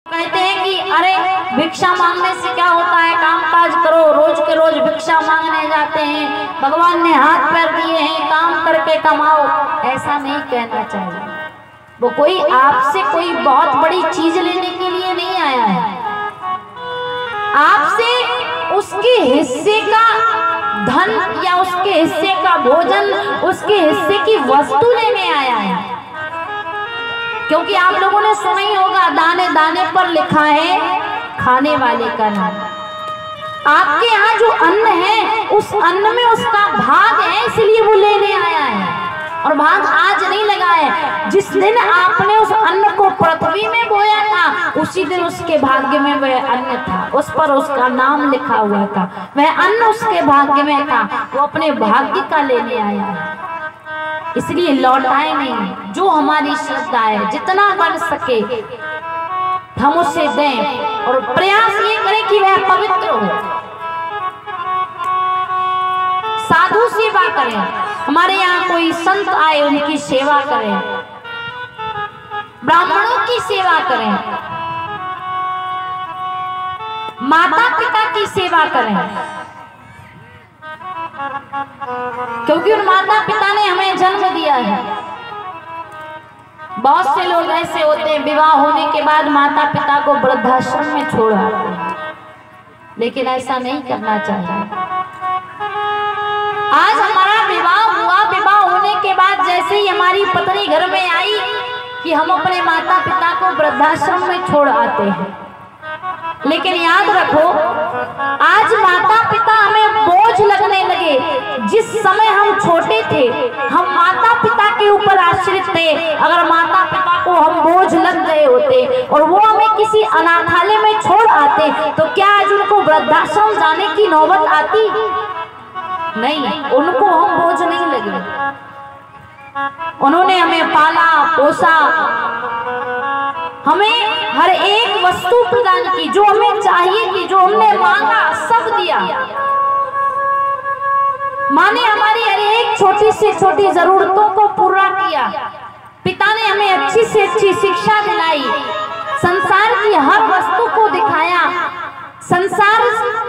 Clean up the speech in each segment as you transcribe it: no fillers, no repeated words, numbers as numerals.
कहते हैं कि अरे भिक्षा मांगने से क्या होता है, काम काज करो, रोज के रोज भिक्षा मांगने जाते हैं, भगवान ने हाथ पैर दिए हैं, काम करके कमाओ। ऐसा नहीं कहना चाहिए। वो कोई आपसे कोई बहुत बड़ी चीज लेने के लिए नहीं आया है, आपसे उसके हिस्से का धन या उसके हिस्से का भोजन, उसके हिस्से की वस्तु लेने आया है। क्योंकि आप लोगों ने सुना ही होगा, दाने दाने पर लिखा है खाने वाले का नाम। आपके यहाँ जो अन्न है उस अन्न में उसका भाग है, इसलिए वो लेने आया है। और भाग आज नहीं लगा है, जिस दिन आपने उस अन्न को पृथ्वी में बोया था उसी दिन उसके भाग्य में वह अन्न था, उस पर उसका नाम लिखा हुआ था, वह अन्न उसके भाग्य में था, वो अपने भाग्य का लेने आया है। इसलिए लौटाए नहीं। जो हमारी श्रद्धा है, जितना बन सके हम उसे दें और प्रयास ये करें कि वह पवित्र हो। साधु सेवा करें, हमारे यहाँ कोई संत आए उनकी सेवा करें, ब्राह्मणों की सेवा करें, माता पिता की सेवा करें, क्योंकि उन माता पिता ने हमें जन्म दिया है। बहुत से लोग ऐसे होते हैं, विवाह होने के बाद माता पिता को वृद्धाश्रम में छोड़ आते हैं, लेकिन ऐसा नहीं करना चाहिए। आज हमारा विवाह हुआ, विवाह होने के बाद जैसे ही हमारी पत्नी घर में आई कि हम अपने माता पिता को वृद्धाश्रम में छोड़ आते हैं। लेकिन याद रखो, आज माता पिता हमें बोझ लगने लगे। जिस समय हम छोटे थे हम माता पिता के ऊपर आश्रित थे, अगर माता पिता को हम बोझ लग गए होते और वो हमें किसी अनाथालय में छोड़ आते तो क्या आज उनको वृद्धाश्रम जाने की नौबत आती? नहीं, उनको हम बोझ नहीं लगे। उन्होंने हमें पाला पोसा, हमें हर एक वस्तु प्रदान की जो हमें चाहिए की, जो हमने मांगा सब दिया। माँ ने हमारी हर एक छोटी से छोटी जरूरतों को पूरा किया। पिता ने हमें अच्छी से अच्छी शिक्षा दिलाई, संसार की हर वस्तु को दिखाया, संसार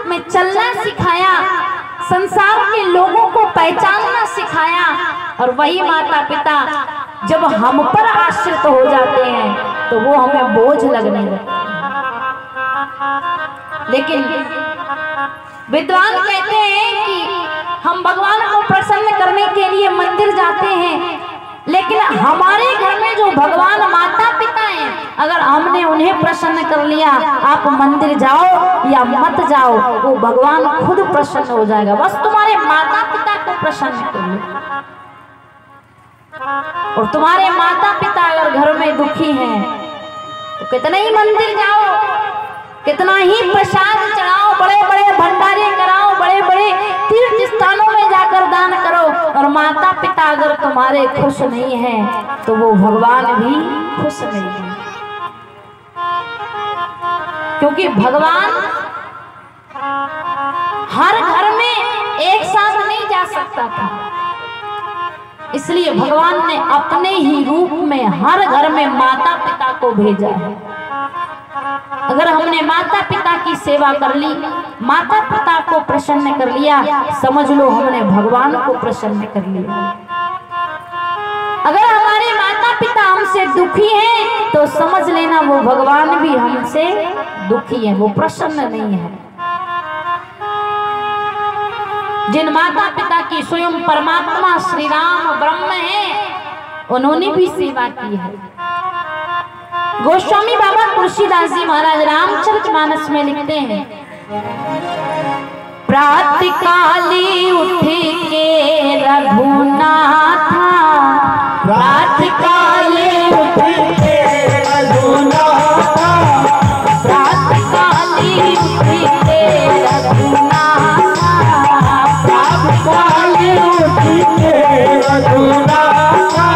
में चलना सिखाया, संसार के लोगों को पहचानना सिखाया। और वही माता पिता जब हम पर आश्रित हो जाते हैं तो वो हमें बोझ लगने लगते हैं। लेकिन विद्वान कहते हैं कि हम भगवान को प्रसन्न करने के लिए मंदिर जाते हैं, लेकिन हमारे घर में जो भगवान माता पिता हैं, अगर हमने उन्हें प्रसन्न कर लिया, आप मंदिर जाओ या मत जाओ, वो भगवान खुद प्रसन्न हो जाएगा। बस तुम्हारे माता पिता को प्रसन्न कर लो। और तुम्हारे माता पिता अगर घर में दुखी हैं तो कितना ही मंदिर जाओ, कितना ही प्रसाद चढ़ाओ, बड़े बड़े भंडारे कराओ, बड़े बड़े तीर्थ स्थानों में जाकर दान करो, और माता पिता अगर तुम्हारे खुश नहीं हैं तो वो भगवान भी खुश नहीं है। क्योंकि भगवान हर घर में एक साथ नहीं जा सकता था, इसलिए भगवान ने अपने ही रूप में हर घर में माता पिता को भेजा है। अगर हमने माता पिता की सेवा कर ली, माता पिता को प्रसन्न कर लिया, समझ लो हमने भगवान को प्रसन्न कर लिया। अगर हमारे माता पिता हमसे दुखी हैं तो समझ लेना वो भगवान भी हमसे दुखी है, वो प्रसन्न नहीं है। जिन माता पिता की स्वयं परमात्मा श्री राम ब्रह्म है, उन्होंने भी सेवा की है। गोस्वामी बाबा तुलसीदास जी महाराज रामचरितमानस में लिखते हैं, प्रातःकाली उठ के रघुनाथा, प्रातःकाली उठ के रघुनाथा, प्रातःकाली उठ के रघुनाथा, प्रातःकाली उठ के रघुनाथा,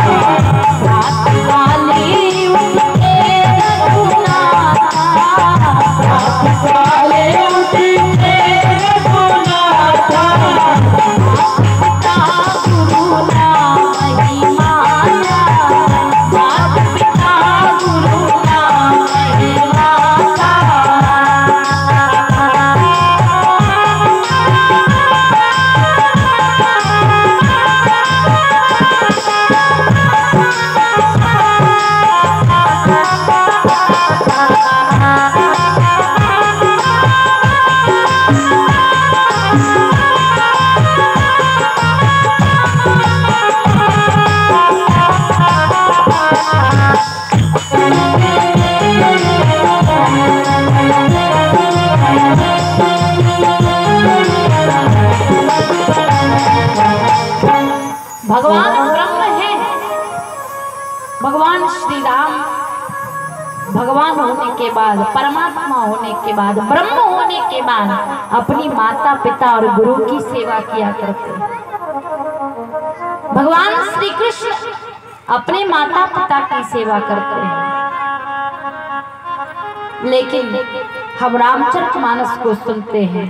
प्रातःकाली उठ के रघुनाथा, प्रातःकाली उठ के रघुनाथा, पिता गुरु नाहि माना, बाद, परमात्मा होने के बाद, ब्रह्म होने के बाद अपनी माता पिता और गुरु की सेवा किया करते हैं। भगवान श्री कृष्ण अपने माता पिता की सेवा करते हैं, लेकिन हम रामचरितमानस को सुनते हैं,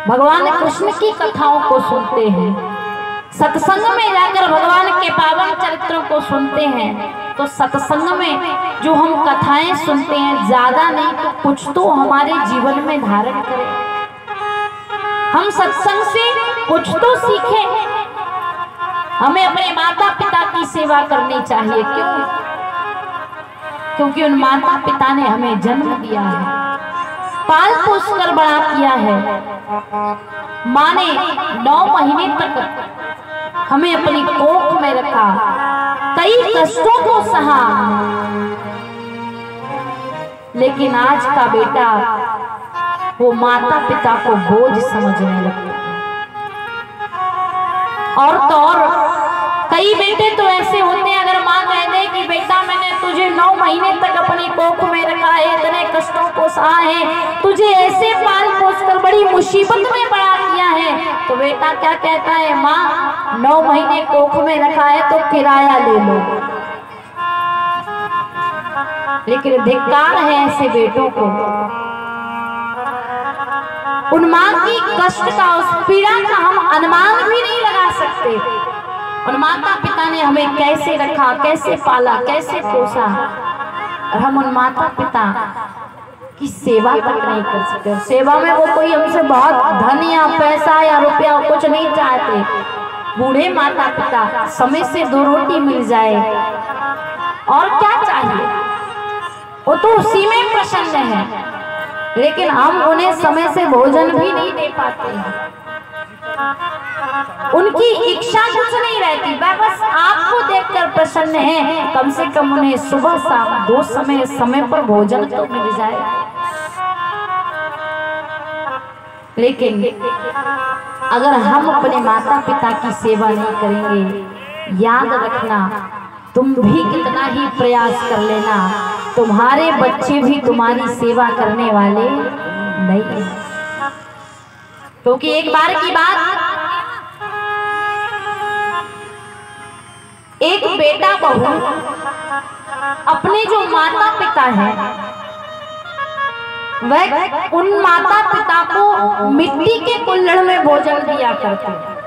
भगवान कृष्ण की कथाओं को सुनते हैं, सत्संग में जाकर भगवान के पावन चरित्रों को सुनते हैं, तो सत्संग में जो हम कथाएं सुनते हैं ज्यादा नहीं तो कुछ तो हमारे जीवन में धारण करें। हम सत्संग से कुछ तो सीखें। हमें अपने माता पिता की सेवा करनी चाहिए। क्यों? क्योंकि उन माता पिता ने हमें जन्म दिया है, पाल पोस कर बड़ा किया है। माँ ने 9 महीने तक हमें अपनी कोख में रखा, कई कष्टों को सहा, लेकिन आज का बेटा वो माता पिता को बोझ समझने लगता है। और तो और कई बेटे तो ऐसे होते हैं, अगर माँ कह दे कि बेटा मैंने तुझे 9 महीने तक अपनी कोख में रखा है, इतने कष्टों को सहा है, तुझे ऐसे पाल पोस कर बड़ी मुसीबत में बड़ा किया है, तो बेटा क्या कहता है, माँ 9 महीने कोख में रखा है तो किराया ले लो। लेकिन धिक्कार है ऐसे बेटों को। उन माँ की कष्ट का, उस पीड़ा का हम अनुमान भी नहीं लगा सकते। उन माता पिता ने हमें कैसे रखा, कैसे पाला, कैसे पोसा, और हम उन माता पिता की सेवा तक नहीं कर सकते। सेवा में वो कोई हमसे बहुत धन या पैसा या रुपया कुछ नहीं चाहते। बूढ़े माता पिता, समय से 2 रोटी मिल जाए और क्या चाहिए, वो तो उसी में प्रसन्न है। लेकिन हम उन्हें समय से भोजन भी नहीं दे पाते हैं। उनकी इच्छा कुछ नहीं रहती, बस आपको देखकर प्रसन्न है, कम से कम उन्हें सुबह शाम 2 समय पर भोजन तो मिल जाए। लेकिन अगर हम अपने माता पिता की सेवा नहीं करेंगे, याद रखना, तुम भी कितना ही प्रयास कर लेना, तुम्हारे बच्चे भी तुम्हारी सेवा करने वाले नहीं हैं। क्योंकि एक बार की बात, एक बेटा बहू अपने जो माता पिता हैं, वह उन माता पिता को मिट्टी के कुल्हड़ में भोजन दिया करते हैं।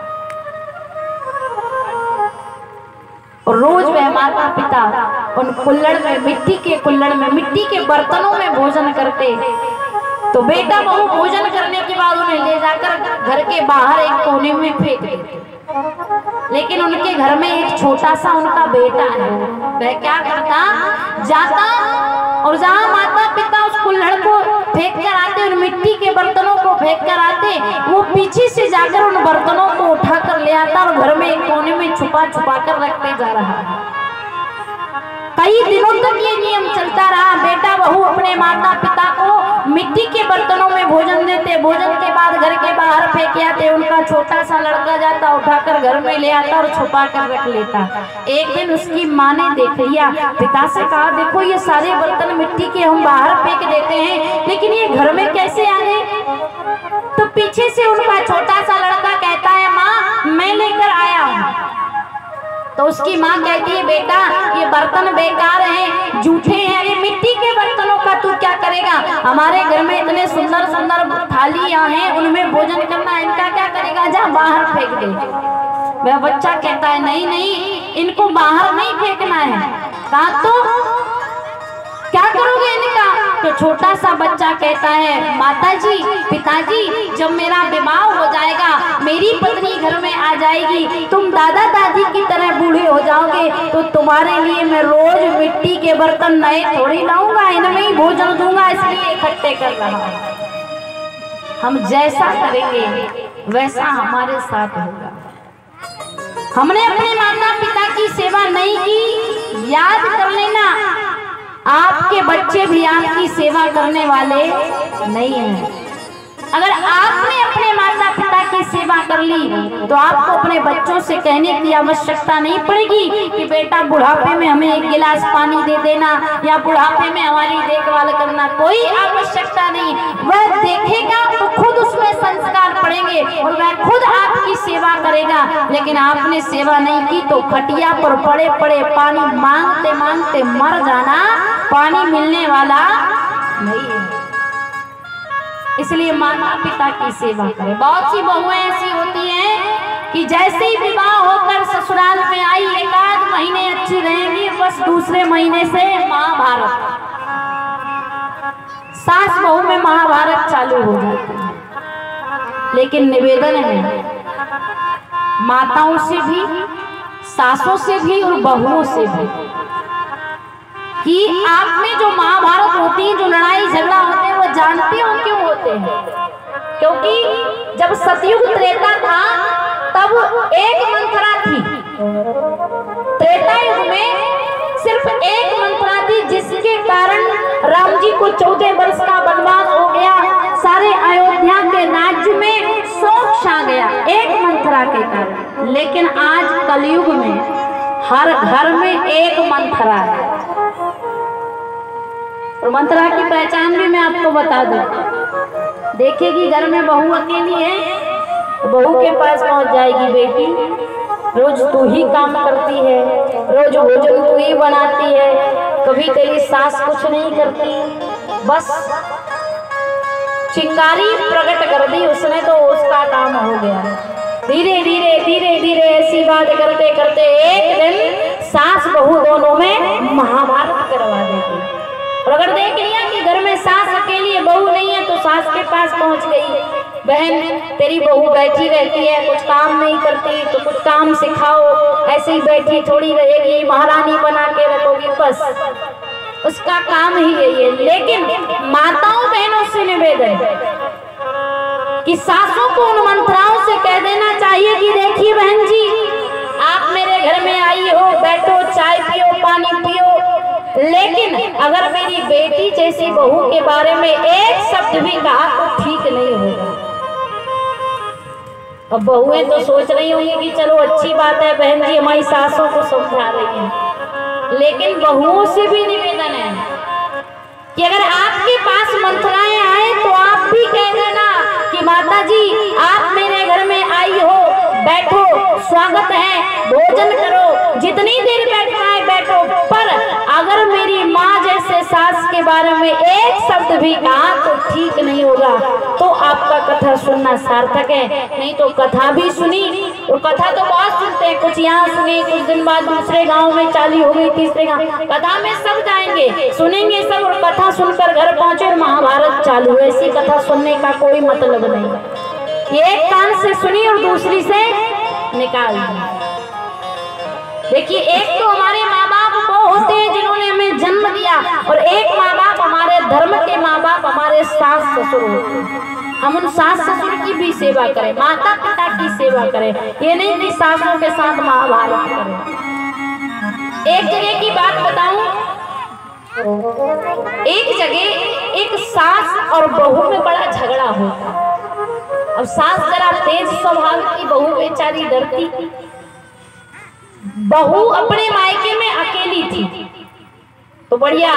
रोज वह माता पिता उन कुल्हड़ में, मिट्टी के कुल्हड़ में, मिट्टी के बर्तनों में भोजन करते। तो बेटा बहू भोजन करने के बाद उन्हें ले जाकर घर के बाहर एक कोने में फेंक देते। लेकिन उनके घर में एक छोटा सा उनका बेटा है, वह क्या करता, जाता और जहाँ माता पिता उस कुल्हड़ को फेंक कर आते, उन मिट्टी के बर्तनों को फेंक कर आते, वो पीछे से जाकर उन बर्तनों को उठा कर ले आता और घर में एक कोने में छुपा छुपा कर रखते जा रहा है। कई दिनों तक ये नियम चलता रहा। बेटा बहू अपने माता पिता को मिट्टी के बर्तनों में भोजन देते, भोजन के बाद घर के बाहर फेंक आते, उनका छोटा सा लड़का जाता उठाकर घर में ले आता और छुपा कर रख लेता। एक दिन उसकी माँ ने देख लिया, पिता से कहा, देखो ये सारे बर्तन मिट्टी के हम बाहर फेंक देते हैं, लेकिन ये घर में कैसे आ गए? तो पीछे से उनका छोटा सा लड़का कहता है, माँ मैं लेकर आया हूँ। तो उसकी माँ कहती है, बेटा ये बर्तन बेकार हैं, जूठे हैं, ये मिट्टी के बर्तनों का तू क्या करेगा? हमारे घर में इतने सुंदर सुंदर थालियां हैं, उनमें भोजन करना, इनका क्या करेगा? जा बाहर फेंक दे। वह बच्चा कहता है, नहीं नहीं, इनको बाहर नहीं फेंकना है। कहा तो क्या करोगे इनका? तो छोटा सा बच्चा कहता है, माताजी, पिताजी, जब मेरा विवाह हो जाएगा, मेरी पत्नी घर में आ जाएगी, तुम दादा दादी की तरह बूढ़े हो जाओगे, तो तुम्हारे लिए मैं रोज मिट्टी के बर्तन नए थोड़ी लाऊंगा, इनमें ही भोजन दूंगा, इसलिए इकट्ठे कर रहा हूं। हम जैसा करेंगे वैसा हमारे साथ होगा। हमने अपने माता पिता की सेवा नहीं की, याद कर लेना, आपके बच्चे भी आपकी सेवा करने वाले नहीं हैं। अगर आपने अपने माता पिता की सेवा कर ली तो आपको अपने बच्चों से कहने की आवश्यकता नहीं पड़ेगी कि बेटा बुढ़ापे में हमें एक गिलास पानी दे देना या बुढ़ापे में हमारी देखभाल करना, कोई आवश्यकता नहीं। वह देखेगा तो खुद उसमें संस्कार पड़ेंगे और वह खुद आपकी सेवा करेगा। लेकिन आपने सेवा नहीं की तो खटिया पर पड़े पड़े पानी मांगते मांगते मर जाना, पानी मिलने वाला नहीं है। इसलिए माता पिता की सेवा करें। बहुत सी बहुएं ऐसी होती हैं कि जैसे ही विवाह होकर ससुराल में आई, एक आध महीने अच्छी रहेंगी, बस दूसरे महीने से महाभारत, सास बहू में महाभारत चालू हो जाती है। लेकिन निवेदन है माताओं से भी, सासों से भी और बहुओं से भी कि आप में जो महाभारत होती है, जो लड़ाई झगड़ा होते हैं, वो जानते हो क्यों होते हैं? क्योंकि जब सतयुग त्रेता था तब एक मंत्रा थी। त्रेता युग में सिर्फ एक मंत्रा थी, जिसके कारण राम जी को 14 वर्ष का वनवास हो गया, सारे अयोध्या के राज्य में शोक छा गया एक मंत्रा के कारण। लेकिन आज कलयुग में हर घर में एक मंत्रा है। और मंत्रा की पहचान भी मैं आपको बता दूं। देखेगी घर में बहू अकेली है तो बहू के पास पहुंच जाएगी, बेटी रोज तू ही काम करती है, रोज भोजन तू ही बनाती है, कभी तेरी सास कुछ नहीं करती, बस चिंगारी प्रकट कर दी उसने तो उसका काम हो गया। धीरे धीरे धीरे धीरे ऐसी बात करते करते एक दिन सास बहू दोनों में महाभारत करवा देगी। और अगर देख लिया कि घर में सास अकेली है, बहू नहीं है, तो सास के पास पहुंच गई, बहन तेरी बहू बैठी रहती है, कुछ काम नहीं करती, तो कुछ काम सिखाओ, ऐसे ही बैठी थोड़ी रहेगी, महारानी बना के रखोगी, बस उसका काम ही यही है। लेकिन माताओं बहनों से निवेदन कि सासों को उन मंत्राओं से कह देना चाहिए कि देखिए बहन जी, आप मेरे घर में आई हो, बैठो, चाय पियो, पानी पियो, लेकिन अगर मेरी बेटी जैसी बहू के बारे में एक शब्द भी कहा तो ठीक नहीं होगा। अब बहुएं तो सोच रही होंगी कि चलो अच्छी बात है, बहन जी हमारी सासों को समझा रही हैं, लेकिन बहुओं से भी निवेदन है कि अगर आपके पास मंत्राएं आए तो आप भी कह देना कि माता जी आप मेरे घर में आई हो, बैठो, स्वागत है, भोजन करो, जितनी देर बैठना है बैठो, पर अगर मेरी माँ जैसे सास के बारे में एक शब्द भी कहा तो ठीक नहीं होगा। तो आपका कथा सुनना सार्थक है, नहीं तो कथा भी सुनी, और कथा तो बहुत सुनते हैं, कुछ यहाँ सुनी, कुछ दिन बाद दूसरे गांव में चाली हो गई, तीसरे गांव, कथा में सब जाएंगे, सुनेंगे सब, और कथा सुनकर घर पहुंचे और महाभारत चालू। ऐसी कथा सुनने का कोई मतलब नहीं। एक कान से सुनी और दूसरी से निकाल दी। देखिए, एक तो हमारे माँ बाप वो होते हैं जिन्होंने हमें जन्म दिया, और एक माँ बाप हमारे धर्म के माँ बाप हमारे सास ससुर होते हैं। हम उन सास ससुर की भी सेवा करें, माता पिता की सेवा करें, ये नहीं कि सासों के साथ महाभारत करें। एक जगह की बात बताऊं, एक जगह एक सास और बहू में बड़ा झगड़ा होता। अब सास जरा तेज स्वभाव की, बहू बेचारी डरती। बहू अपने मायके में अकेली थी तो बढ़िया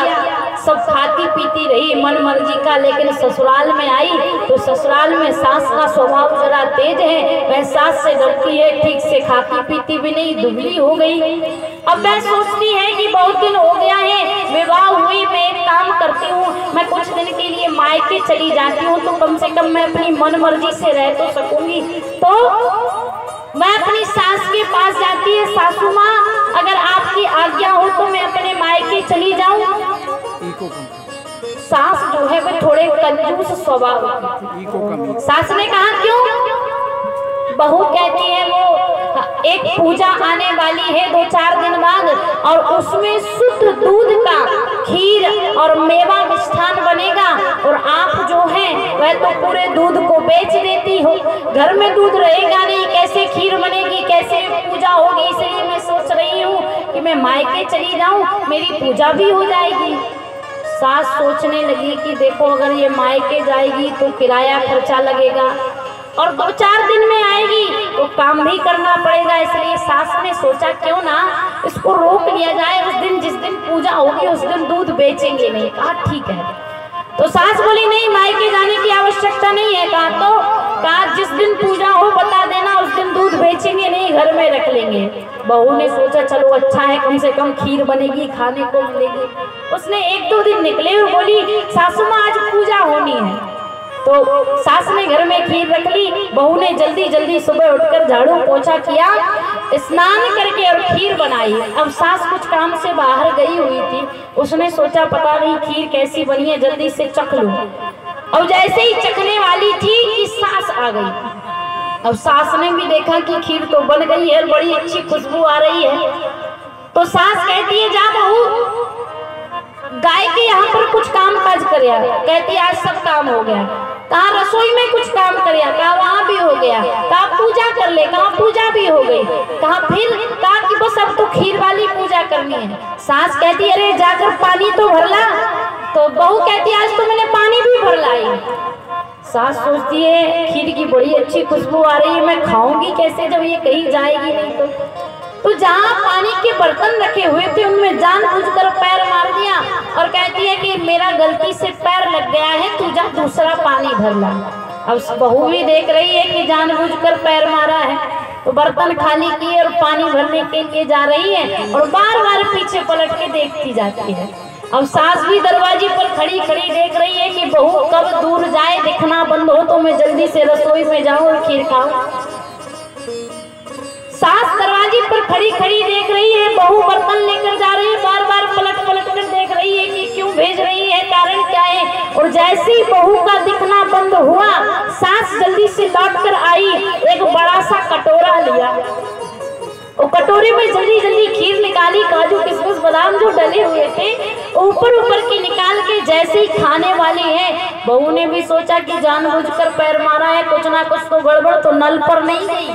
सब खाती पीती रही मन मर्जी का, लेकिन ससुराल में आई तो ससुराल में सास का स्वभाव जरा तेज है, वह सास से डरती है, ठीक से खाती पीती भी नहीं, दुबली हो गई। अब वह सोचती है कि बहुत दिन हो गया है विवाह हुई, मैं एक काम करती हूँ, मैं कुछ दिन के लिए मायके चली जाती हूँ तो कम से कम मैं अपनी मन मर्जी से रह तो सकूंगी। तो मैं अपनी सास के पास जाती है, सासू माँ अगर आपकी आज्ञा हो तो मैं अपने मायके चली जाऊं। सास जो है वो थोड़े कंजूस स्वभाव की। सास ने कहा क्यों? बहू कहती है वो एक पूजा आने वाली है 2-4 दिन बाद, और उसमें शुद्ध दूध का खीर और मेवा मिष्ठान बनेगा, और आप जो है वह तो पूरे दूध को बेच देती हो, घर में दूध रहेगा नहीं, कैसे खीर बनेगी, कैसे पूजा होगी, इसलिए मैं सोच रही हूँ कि मैं मायके चली जाऊँ, मेरी पूजा भी हो जाएगी। सास सोचने लगी कि देखो अगर ये मायके जाएगी तो किराया खर्चा लगेगा और 2-4 दिन में आएगी तो काम भी करना पड़ेगा। इसलिए सास ने सोचा क्यों ना इसको रोक लिया जाए, उस दिन जिस दिन पूजा होगी उस दिन दूध बेचेंगे नहीं। कहा ठीक है। तो सास बोली नहीं, मायके जाने की आवश्यकता नहीं है। कहा जिस दिन पूजा हो बता देना, उस दिन दूध बेचेंगे नहीं, घर में रख लेंगे। बहू ने सोचा चलो अच्छा है, कम से कम खीर बनेगी, खाने को मिलेगी। उसने 1-2 दिन निकले और बोली सासू माँ आज पूजा होनी है। तो सास ने घर में खीर रख ली। बहू ने जल्दी जल्दी सुबह उठकर झाड़ू पोछा किया, स्नान करके और खीर बनाई। अब सास कुछ काम से बाहर गई हुई थी, उसने सोचा पता नहीं खीर कैसी बनी है, जल्दी से चख लूं। अब जैसे ही चखने वाली थी कि सास आ गई। अब सास ने भी देखा कि खीर तो बन गई है, बड़ी अच्छी खुशबू आ रही है। तो सास कहती है जा बहू गाय के यहाँ पर कुछ काम काज करिया। कहती आज सब काम हो गया। कहा रसोई में कुछ काम करिया। कहा वहाँ भी हो गया। कहा पूजा कर ले। कहा पूजा भी हो गई। कहा फिर? कहा कि बस अब तो खीर वाली पूजा करनी है। सास कहती अरे जाकर पानी तो भर ला। तो बहू कहती आज तो मैंने पानी भी भर लाई। सास सोचती है खीर की बड़ी अच्छी खुशबू आ रही है, मैं खाऊंगी कैसे जब ये कहीं जाएगी नहीं। तो जहाँ पानी के बर्तन रखे हुए थे उनमें जानबूझकर पैर मार दिया और कहती है कि मेरा गलती से पैर लग गया है, तू जा दूसरा पानी भर ला। अब बहू भी देख रही है कि जानबूझकर पैर मारा है, तो बर्तन खाली किए और पानी भरने के लिए जा रही है और बार बार पीछे पलट के देखती जाती है। अब सास भी दरवाजे पर खड़ी खड़ी देख रही है कि बहू कब दूर जाए, दिखना बंद हो तो मैं जल्दी से रसोई में जाऊं और खीर खाऊं। सास दरवाजे पर खड़ी खड़ी देख रही है, बहू बर्तन लेकर जा रही है, बार बार पलट पलट कर देख रही है कि क्यों भेज रही है, कारण क्या है। और जैसे ही बहू का दिखना बंद हुआ, सास जल्दी से लौट कर आई, एक बड़ा सा कटोरा लिया और कटोरे में जल्दी जल्दी खीर निकाली। काजू किशमिश बादाम जो डले हुए थे ऊपर ऊपर की निकाल के जैसे ही खाने वाली है, बहू ने भी सोचा कि जानबूझकर पैर मारा है, कुछ ना कुछ तो गड़बड़। तो नल पर नहीं गई,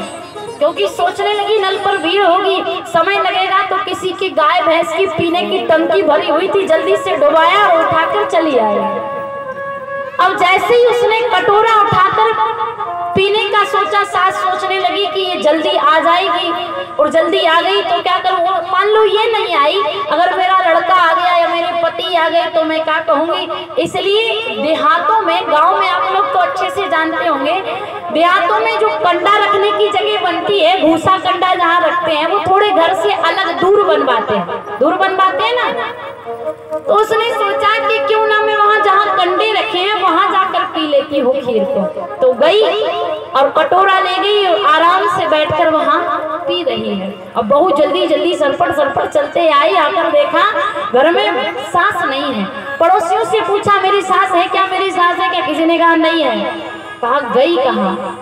क्योंकि सोचने लगी नल पर भीड़ होगी, समय लगेगा। तो किसी की गाय भैंस की पीने की टंकी भरी हुई थी, जल्दी से डुबाया और उठाकर चली आई। अब जैसे ही उसने कटोरा उठाकर पीने का सोचा, सास सोचने लगी कि ये जल्दी आ जाएगी और जल्दी आ गई तो क्या करूँ। मान लो ये नहीं आई, अगर मेरा लड़का आ गया या मेरे पति आ गए तो मैं क्या कहूँगी। इसलिए देहातों में, गांव में आप लोग तो अच्छे से जानते होंगे, देहातों में जो कंडा रखने की जगह बनती है, भूसा कंडा जहाँ रखते हैं, वो थोड़े घर से अलग दूर बनवाते हैं ना। तो उसने सोचा कि क्यों ना मैं वहाँ जहाँ कंडे रखे हैं वहाँ जाकर पी लेती हूँ खीर को। तो गई और कटोरा ले गई और आराम से बैठकर वहाँ पी रही है। अब बहू जल्दी जल्दी सरपट चलते आई, आकर देखा घर में सास नहीं है। पड़ोसियों से पूछा मेरी सास है क्या, मेरी सास है क्या? किसी ने कहा नहीं है। कहा गई कहाँ?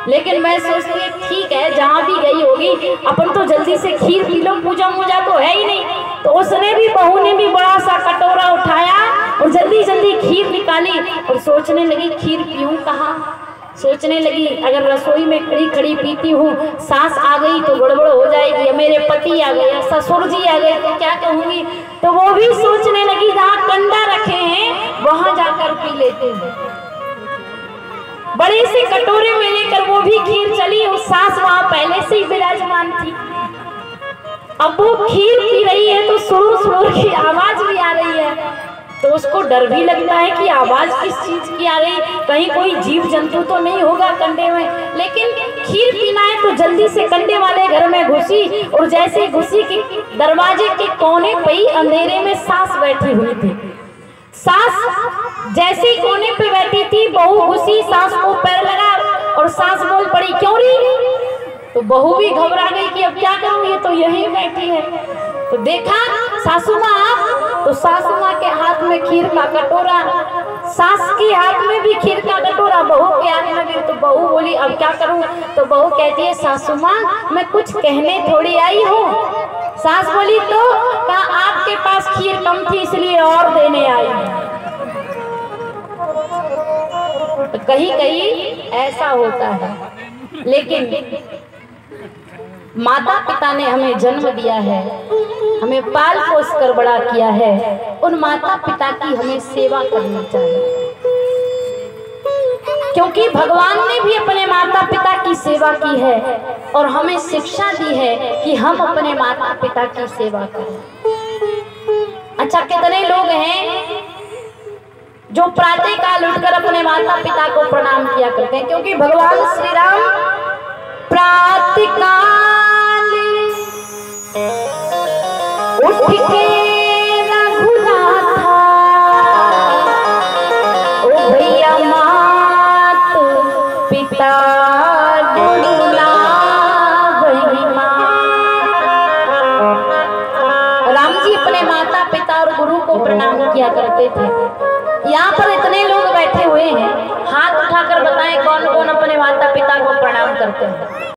लेकिन मैं सोचती है ठीक है, जहाँ भी गई होगी अपन तो जल्दी से खीर पी लो, पूजा मूजा तो है ही नहीं। तो उसने भी, बहू ने भी बड़ा सा कटोरा उठाया और जल्दी जल्दी खीर निकाली और सोचने लगी खीर पीऊँ कहाँ। सोचने लगी अगर रसोई में खड़ी खड़ी पीती हूँ, सास आ गई तो गड़बड़ हो जाएगी, मेरे पति आ गए, ससुर जी आ गए तो क्या कहूँगी। तो वो भी सोचने लगी जहाँ कंडा रखे हैं वहाँ जाकर पी लेते हैं। बड़े से कटोरे में लेकर वो भी खीर चली और सास वहाँ पहले से ही विराजमान थी। अब वो खीर पी रही है तो सुर सुर की आवाज भी आ रही है, तो उसको डर भी लगता है कि आवाज किस चीज की आ रही, कहीं कोई जीव जंतु तो नहीं होगा कंडे में। लेकिन खीर पीना है तो जल्दी से कंडे वाले घर में घुसी और जैसे घुसी कि दरवाजे के कोने पे ही अंधेरे में सास बैठी हुई थी। सास जैसे ही कोने पे बैठी थी, बहू घुसी, सास को पैर लगा और सास बोल पड़ी क्यों रही। तो बहू भी घबरा गई कि अब क्या करूँ, ये तो यहीं बैठी है। तो देखा सासू माँ, तो सासू माँ के हाथ में खीर का कटोरा, सास के हाथ में भी खीर का कटोरा, बहू के हाथ में भी। तो बहू बोली अब क्या करूँ। तो बहू कहती है सासू माँ मैं कुछ कहने थोड़ी आई हूँ। सास बोली तो कहा आपके पास खीर कम थी इसलिए और देने आई। तो कहीं कहीं ऐसा होता है, लेकिन माता पिता ने हमें जन्म दिया है हमें पाल पोस कर बड़ा किया है, उन माता पिता की हमें सेवा करनी चाहिए। क्योंकि भगवान ने भी अपने माता पिता की सेवा की है और हमें शिक्षा दी है कि हम अपने माता पिता की सेवा करें। अच्छा, कितने लोग हैं जो प्रातः काल उठकर अपने माता पिता को प्रणाम किया करते हैं, क्योंकि भगवान श्री राम प्रातः काल उठ के रघुनाथा, ओ भैया मात पिता गुरुना वही मां। राम जी अपने माता पिता और गुरु को प्रणाम किया करते थे। यहाँ पर इतने लोग बैठे हुए हैं, हाथ उठाकर बताएं कौन कौन अपने माता पिता को प्रणाम करते हैं।